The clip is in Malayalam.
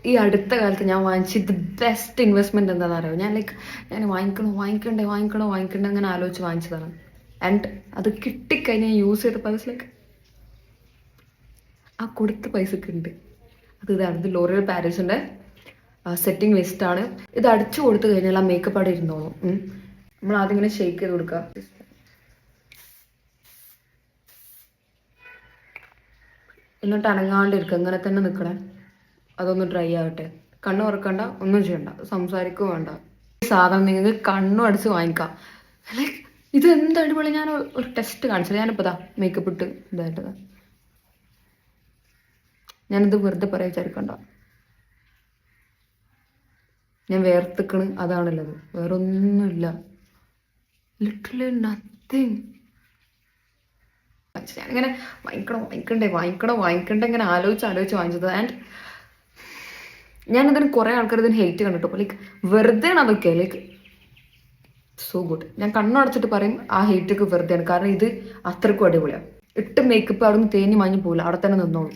ഈ അടുത്ത കാലത്ത് ഞാൻ വാങ്ങിച്ചത് ബെസ്റ്റ് ഇൻവെസ്റ്റ്മെന്റ് എന്താണെന്ന് അറിയാം. ഞാൻ വാങ്ങിക്കണ്ടേ അങ്ങനെ ആലോചിച്ച് വാങ്ങിച്ചതാണ്. ആൻഡ് അത് കിട്ടിക്കഴിഞ്ഞാൽ യൂസ് ചെയ്ത ആ കൊടുത്ത പൈസക്ക് ഉണ്ട്. ഇത് ലോറിയൽ പാരീസിന്റെ സെറ്റിംഗ് വേസ്റ്റ് ആണ്. ഇത് അടിച്ചു കൊടുത്തു കഴിഞ്ഞാൽ ആ മേക്കപ്പ് അവിടെ ഇരുന്നോളും. നമ്മൾ ആദ്യം ഇങ്ങനെ ഷെയ്ക്ക് ചെയ്ത് കൊടുക്കുക. എന്നിട്ട് അനങ്ങാണ്ടിരിക്കുക, ഇങ്ങനെ തന്നെ നിൽക്കണേ. അതൊന്ന് ഡ്രൈ ആവട്ടെ. കണ്ണു തുറക്കണ്ട, ഒന്നും ചെയ്യണ്ട, സംസാരിക്കുക വേണ്ട. ഈ സാധനം നിങ്ങൾക്ക് കണ്ണും അടിച്ച് വാങ്ങിക്കാം. ലൈക്ക് ഇത് എന്ത് അടിപൊളി. ഞാൻ ഒരു ടെസ്റ്റ് കാണിച്ചത്. ഞാനിപ്പോൾ മേക്കപ്പ് ഇട്ട് ഇതായിട്ടതാ. ഞാനിത് വെറുതെ പറയാൻ വിചാരിക്കണ്ട. ഞാൻ വേർത്തിക്കണ്, അതാണുള്ളത്, വേറൊന്നുമില്ല. Literally nothing. ഞാനിങ്ങനെ വാങ്ങിക്കണ്ടേ ഇങ്ങനെ ആലോചിച്ച് വാങ്ങിച്ചത്. ആൻഡ് ഞാനിതിന് കുറേ ആൾക്കാർ ഇതിന് ഹെയ്റ്റ് കണ്ടിട്ടോ. ലൈക്ക് വെറുതെ അതൊക്കെ ലൈക്ക് സോ ഗുഡ്. ഞാൻ കണ്ണടച്ചിട്ട് പറയും ആ ഹെയ്റ്റൊക്കെ വെറുതെയാണ്. കാരണം ഇത് അത്രക്കും അടിപൊളിയാണ്. ഇട്ട് മേക്കപ്പ് അവിടെ നിന്ന് തേഞ്ഞ് മാഞ്ഞ് പോകില്ല, അവിടെ തന്നെ നിന്നോളൂ.